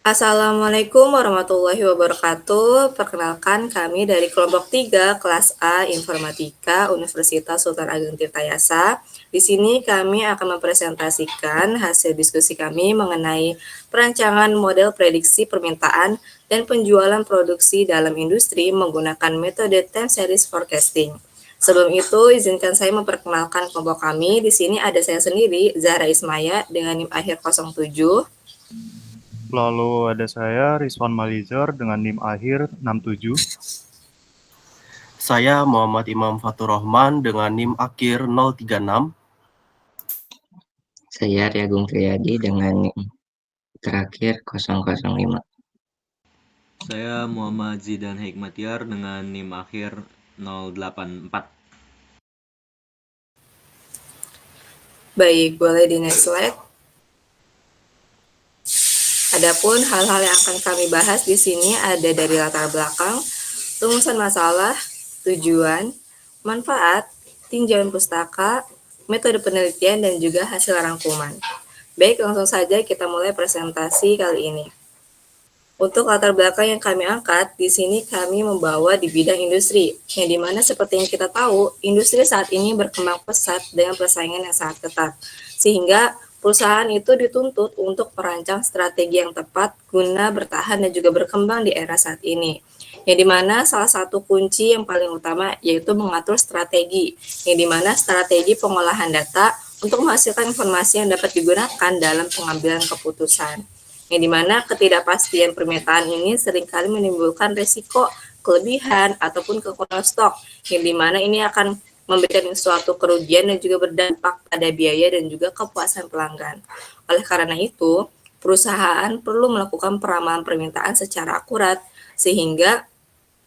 Assalamualaikum warahmatullahi wabarakatuh. Perkenalkan kami dari kelompok 3 kelas A Informatika Universitas Sultan Ageng Tirtayasa. Di sini kami akan mempresentasikan hasil diskusi kami mengenai perancangan model prediksi permintaan dan penjualan produksi dalam industri menggunakan metode time series forecasting. Sebelum itu, izinkan saya memperkenalkan kelompok kami. Di sini ada saya sendiri, Zahra Ismaya, dengan NIM akhir 07. Lalu ada saya, Rizwan Malizar, dengan NIM akhir 67. Saya Muhammad Imam Fatur Rahman dengan NIM akhir 036. Saya Riagung Triyadi dengan NIM terakhir 005. Saya Muhammad Zidan Hikmatyar dengan NIM akhir 084. Baik, boleh di next slide. Adapun hal-hal yang akan kami bahas di sini ada dari latar belakang, rumusan masalah, tujuan, manfaat, tinjauan pustaka, metode penelitian, dan juga hasil rangkuman. Baik, langsung saja kita mulai presentasi kali ini. Untuk latar belakang yang kami angkat, di sini kami membawa di bidang industri, yang dimana seperti yang kita tahu, industri saat ini berkembang pesat dengan persaingan yang sangat ketat, sehingga perusahaan itu dituntut untuk merancang strategi yang tepat guna bertahan dan juga berkembang di era saat ini. Yang dimana salah satu kunci yang paling utama yaitu mengatur strategi, yang dimana strategi pengolahan data untuk menghasilkan informasi yang dapat digunakan dalam pengambilan keputusan. Yang dimana ketidakpastian permintaan ini seringkali menimbulkan risiko kelebihan ataupun kekurangan stok, yang dimana ini akan memberikan suatu kerugian dan juga berdampak pada biaya dan juga kepuasan pelanggan. Oleh karena itu, perusahaan perlu melakukan peramalan permintaan secara akurat sehingga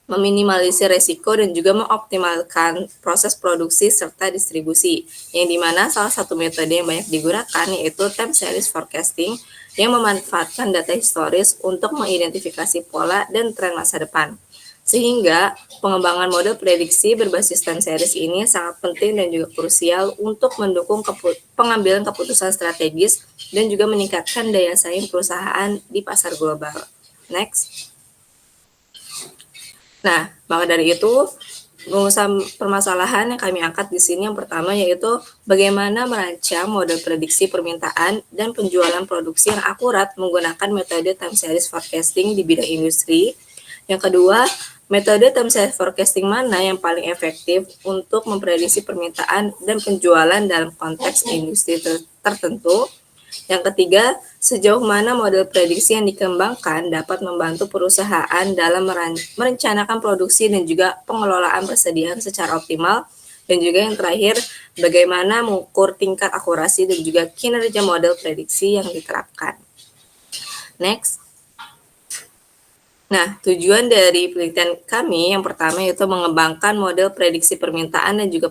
meminimalisir resiko dan juga mengoptimalkan proses produksi serta distribusi, yang dimana salah satu metode yang banyak digunakan yaitu time series forecasting yang memanfaatkan data historis untuk mengidentifikasi pola dan tren masa depan. Sehingga pengembangan model prediksi berbasis time series ini sangat penting dan juga krusial untuk mendukung pengambilan keputusan strategis dan juga meningkatkan daya saing perusahaan di pasar global. Next. Nah, maka dari itu, rumusan permasalahan yang kami angkat di sini yang pertama yaitu bagaimana merancang model prediksi permintaan dan penjualan produksi yang akurat menggunakan metode time series forecasting di bidang industri. Yang kedua, metode time series forecasting mana yang paling efektif untuk memprediksi permintaan dan penjualan dalam konteks industri tertentu. Yang ketiga, sejauh mana model prediksi yang dikembangkan dapat membantu perusahaan dalam merencanakan produksi dan juga pengelolaan persediaan secara optimal. Dan juga yang terakhir, bagaimana mengukur tingkat akurasi dan juga kinerja model prediksi yang diterapkan. Next. Nah, tujuan dari penelitian kami yang pertama yaitu mengembangkan model prediksi permintaan dan juga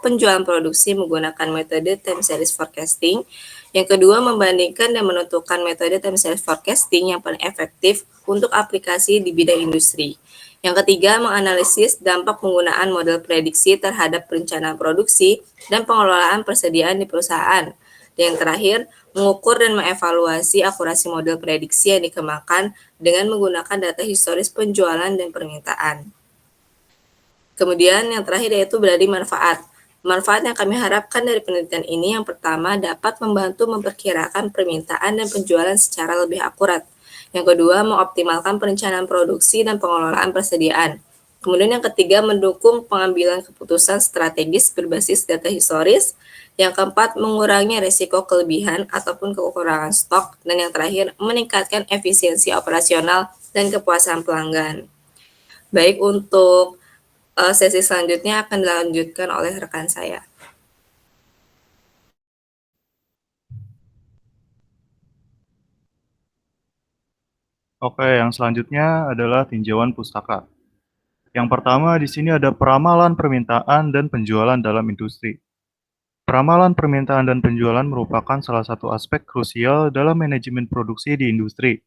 penjualan produksi menggunakan metode time series forecasting. Yang kedua, membandingkan dan menentukan metode time series forecasting yang paling efektif untuk aplikasi di bidang industri. Yang ketiga, menganalisis dampak penggunaan model prediksi terhadap perencanaan produksi dan pengelolaan persediaan di perusahaan. Dan yang terakhir, mengukur dan mengevaluasi akurasi model prediksi yang dikembangkan dengan menggunakan data historis penjualan dan permintaan. Kemudian yang terakhir yaitu berarti manfaat. Manfaat yang kami harapkan dari penelitian ini yang pertama dapat membantu memperkirakan permintaan dan penjualan secara lebih akurat. Yang kedua, mengoptimalkan perencanaan produksi dan pengelolaan persediaan. Kemudian yang ketiga, mendukung pengambilan keputusan strategis berbasis data historis. Yang keempat, mengurangi risiko kelebihan ataupun kekurangan stok. Dan yang terakhir, meningkatkan efisiensi operasional dan kepuasan pelanggan. Baik, untuk sesi selanjutnya akan dilanjutkan oleh rekan saya. Oke, yang selanjutnya adalah tinjauan pustaka. Yang pertama di sini ada peramalan permintaan dan penjualan dalam industri. Peramalan permintaan dan penjualan merupakan salah satu aspek krusial dalam manajemen produksi di industri.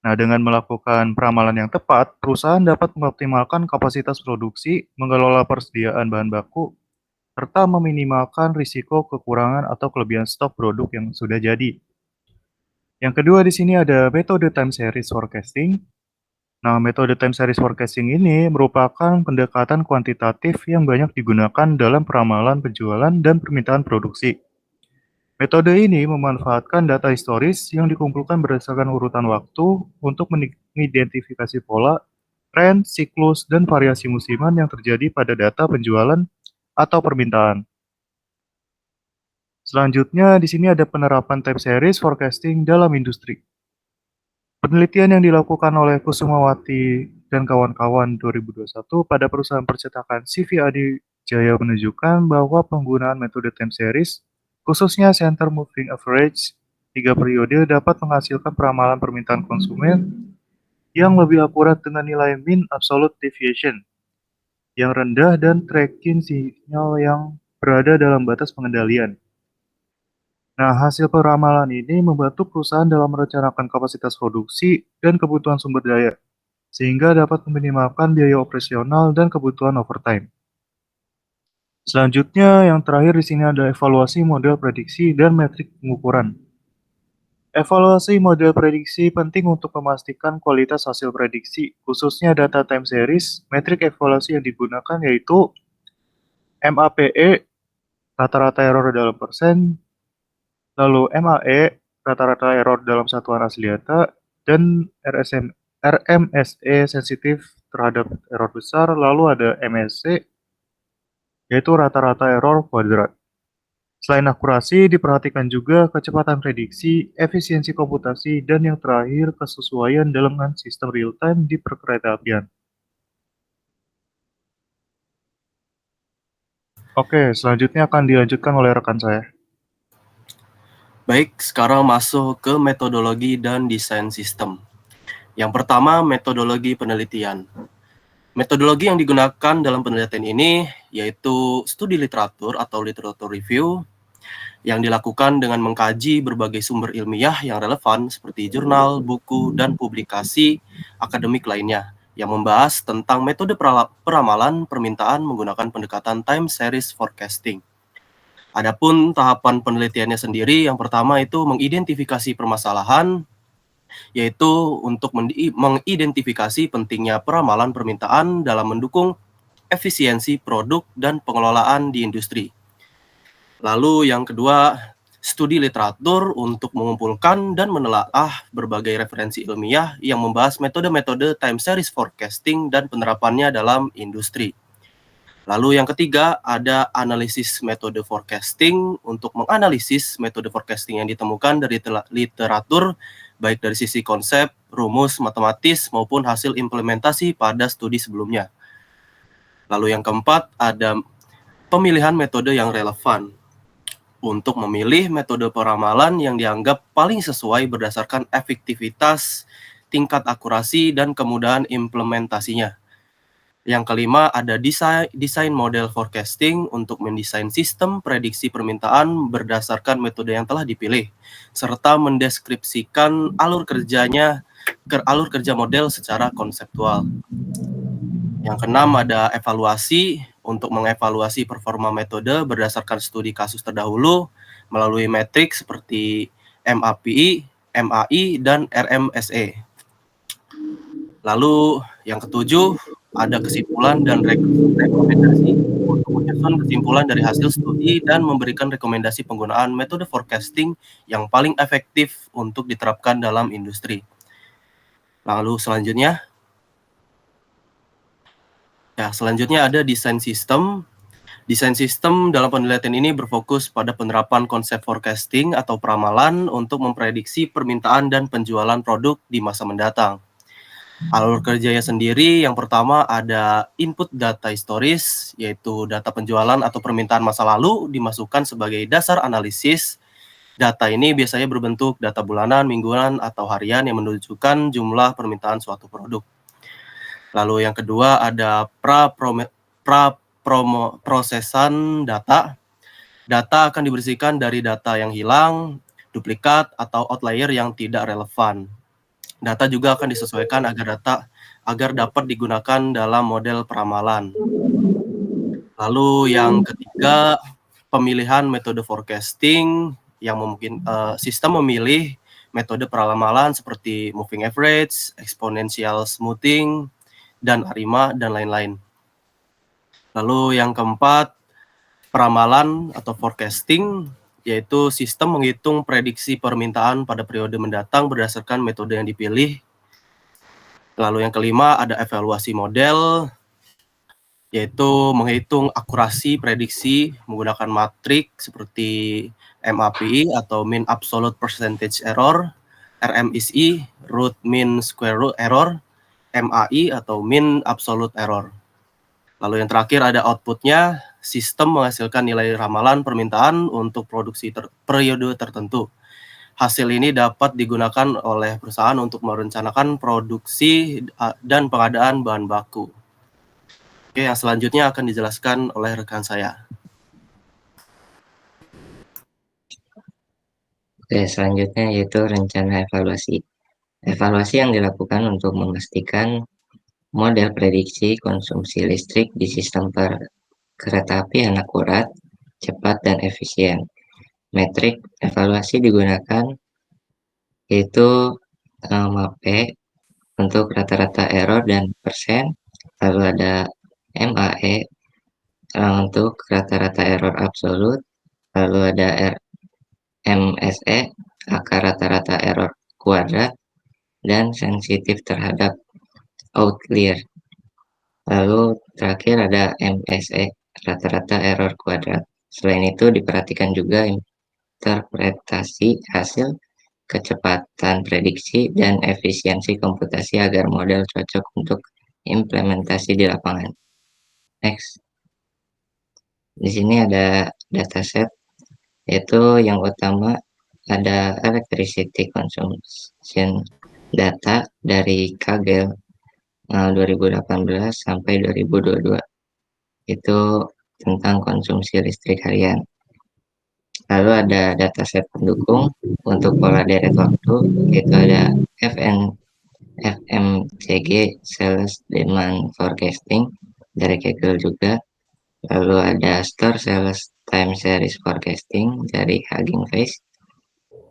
Nah, dengan melakukan peramalan yang tepat, perusahaan dapat mengoptimalkan kapasitas produksi, mengelola persediaan bahan baku, serta meminimalkan risiko kekurangan atau kelebihan stok produk yang sudah jadi. Yang kedua di sini ada metode time series forecasting. Nah, metode time series forecasting ini merupakan pendekatan kuantitatif yang banyak digunakan dalam peramalan penjualan dan permintaan produksi. Metode ini memanfaatkan data historis yang dikumpulkan berdasarkan urutan waktu untuk mengidentifikasi pola, tren, siklus, dan variasi musiman yang terjadi pada data penjualan atau permintaan. Selanjutnya, di sini ada penerapan time series forecasting dalam industri. Penelitian yang dilakukan oleh Kusumawati dan kawan-kawan 2021 pada perusahaan percetakan CV Adi Jaya menunjukkan bahwa penggunaan metode time series, khususnya center moving average, 3 periode dapat menghasilkan peramalan permintaan konsumen yang lebih akurat dengan nilai mean absolute deviation yang rendah dan tracking sinyal yang berada dalam batas pengendalian. Nah, hasil peramalan ini membantu perusahaan dalam merencanakan kapasitas produksi dan kebutuhan sumber daya, sehingga dapat meminimalkan biaya operasional dan kebutuhan overtime. Selanjutnya, yang terakhir di sini ada evaluasi model prediksi dan metrik pengukuran. Evaluasi model prediksi penting untuk memastikan kualitas hasil prediksi, khususnya data time series. Metrik evaluasi yang digunakan yaitu MAPE, rata-rata error dalam persen, lalu MAE, rata-rata error dalam satuan asli data, dan RMSE sensitif terhadap error besar, lalu ada MSC, yaitu rata-rata error kuadrat. Selain akurasi, diperhatikan juga kecepatan prediksi, efisiensi komputasi, dan yang terakhir kesesuaian dengan sistem real-time di perkeretaapian. Oke, selanjutnya akan dilanjutkan oleh rekan saya. Baik, sekarang masuk ke metodologi dan desain sistem. Yang pertama, metodologi penelitian. Metodologi yang digunakan dalam penelitian ini yaitu studi literatur atau literature review yang dilakukan dengan mengkaji berbagai sumber ilmiah yang relevan seperti jurnal, buku, dan publikasi akademik lainnya yang membahas tentang metode peramalan permintaan menggunakan pendekatan time series forecasting. Adapun tahapan penelitiannya sendiri, yang pertama itu mengidentifikasi permasalahan, yaitu untuk mengidentifikasi pentingnya peramalan permintaan dalam mendukung efisiensi produk dan pengelolaan di industri. Lalu yang kedua, studi literatur untuk mengumpulkan dan menelaah berbagai referensi ilmiah yang membahas metode-metode time series forecasting dan penerapannya dalam industri. Lalu yang ketiga, ada analisis metode forecasting untuk menganalisis metode forecasting yang ditemukan dari literatur, baik dari sisi konsep, rumus, matematis, maupun hasil implementasi pada studi sebelumnya. Lalu yang keempat, ada pemilihan metode yang relevan untuk memilih metode peramalan yang dianggap paling sesuai berdasarkan efektivitas, tingkat akurasi, dan kemudahan implementasinya. Yang kelima, ada desain model forecasting untuk mendesain sistem prediksi permintaan berdasarkan metode yang telah dipilih, serta mendeskripsikan alur kerja model secara konseptual. Yang keenam, ada evaluasi untuk mengevaluasi performa metode berdasarkan studi kasus terdahulu melalui metrik seperti MAPI, MAI, dan RMSE. Lalu yang ketujuh, ada kesimpulan dan rekomendasi untuk menyusun kesimpulan dari hasil studi dan memberikan rekomendasi penggunaan metode forecasting yang paling efektif untuk diterapkan dalam industri. Lalu selanjutnya ada desain sistem. Desain sistem dalam penelitian ini berfokus pada penerapan konsep forecasting atau peramalan untuk memprediksi permintaan dan penjualan produk di masa mendatang. Alur kerjanya sendiri, yang pertama ada input data historis, yaitu data penjualan atau permintaan masa lalu dimasukkan sebagai dasar analisis. Data ini biasanya berbentuk data bulanan, mingguan, atau harian yang menunjukkan jumlah permintaan suatu produk. Lalu yang kedua ada prosesan data. Data akan dibersihkan dari data yang hilang, duplikat, atau outlier yang tidak relevan. Data juga akan disesuaikan agar dapat digunakan dalam model peramalan. Lalu yang ketiga, pemilihan metode forecasting yang sistem memilih metode peramalan seperti moving average, exponential smoothing, dan ARIMA, dan lain-lain. Lalu yang keempat, peramalan atau forecasting, yaitu sistem menghitung prediksi permintaan pada periode mendatang berdasarkan metode yang dipilih. Lalu yang kelima, ada evaluasi model, yaitu menghitung akurasi prediksi menggunakan matrik seperti MAPI atau Mean Absolute Percentage Error, RMSE, Root Mean Square Root Error, MAI atau Mean Absolute Error. Lalu yang terakhir ada outputnya, sistem menghasilkan nilai ramalan permintaan untuk produksi periode tertentu. Hasil ini dapat digunakan oleh perusahaan untuk merencanakan produksi dan pengadaan bahan baku. Oke, yang selanjutnya akan dijelaskan oleh rekan saya. Oke, selanjutnya yaitu rencana evaluasi. Evaluasi yang dilakukan untuk memastikan model prediksi konsumsi listrik di sistem perkeretaapian akurat, cepat, dan efisien. Metrik evaluasi digunakan yaitu MAPE untuk rata-rata error dan persen, lalu ada MAE untuk rata-rata error absolut, lalu ada MSE angka rata-rata error kuadrat, dan sensitif terhadap outlier. Lalu terakhir ada MSE rata-rata error kuadrat. Selain itu diperhatikan juga interpretasi hasil, kecepatan prediksi, dan efisiensi komputasi agar model cocok untuk implementasi di lapangan. Next. Di sini ada dataset, yaitu yang utama ada electricity consumption data dari Kaggle 2018 sampai 2022. Itu tentang konsumsi listrik harian. Lalu ada dataset pendukung untuk pola deret waktu, yaitu ada FMCG Sales Demand Forecasting dari Kaggle juga. Lalu ada Store Sales Time Series Forecasting dari Hugging Face.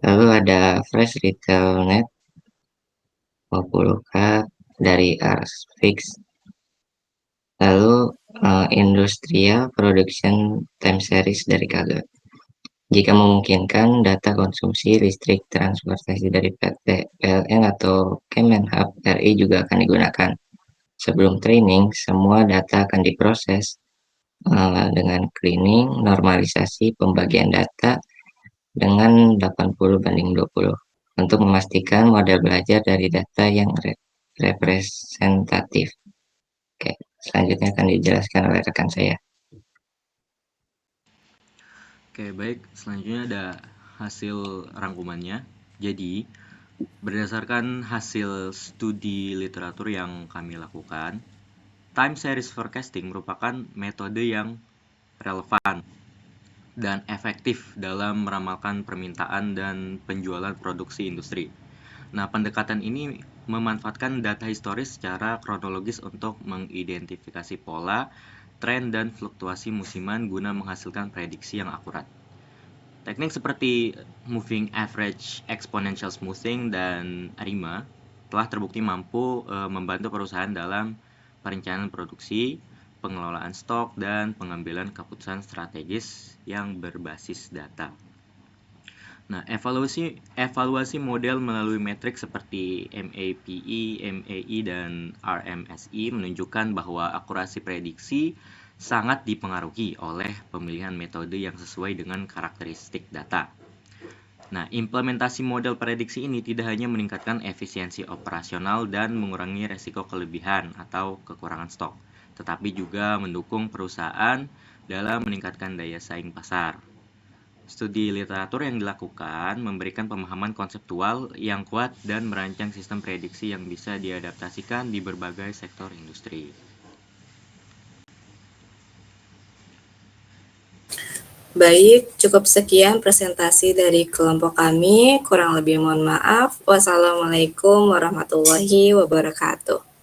Lalu ada Fresh Retail Net 50K dari Arsfix. Lalu Industrial Production Time Series dari Kaggle. Jika memungkinkan, data konsumsi listrik transportasi dari PT PLN atau Kemenhub RI juga akan digunakan. Sebelum training, semua data akan diproses dengan cleaning, normalisasi, pembagian data dengan 80/20 untuk memastikan model belajar dari data yang representatif. Oke, selanjutnya akan dijelaskan oleh rekan saya. Oke, baik. Selanjutnya ada hasil rangkumannya. Jadi, berdasarkan hasil studi literatur yang kami lakukan, time series forecasting merupakan metode yang relevan dan efektif dalam meramalkan permintaan dan penjualan produksi industri. Nah, pendekatan ini memanfaatkan data historis secara kronologis untuk mengidentifikasi pola, tren, dan fluktuasi musiman guna menghasilkan prediksi yang akurat. Teknik seperti moving average, exponential smoothing, dan ARIMA telah terbukti mampu membantu perusahaan dalam perencanaan produksi, pengelolaan stok, dan pengambilan keputusan strategis yang berbasis data. Nah, evaluasi model melalui metrik seperti MAPI, MAI, dan RMSE menunjukkan bahwa akurasi prediksi sangat dipengaruhi oleh pemilihan metode yang sesuai dengan karakteristik data. Nah, implementasi model prediksi ini tidak hanya meningkatkan efisiensi operasional dan mengurangi resiko kelebihan atau kekurangan stok, tetapi juga mendukung perusahaan dalam meningkatkan daya saing pasar. Studi literatur yang dilakukan memberikan pemahaman konseptual yang kuat dan merancang sistem prediksi yang bisa diadaptasikan di berbagai sektor industri. Baik, cukup sekian presentasi dari kelompok kami. Kurang lebih mohon maaf. Wassalamualaikum warahmatullahi wabarakatuh.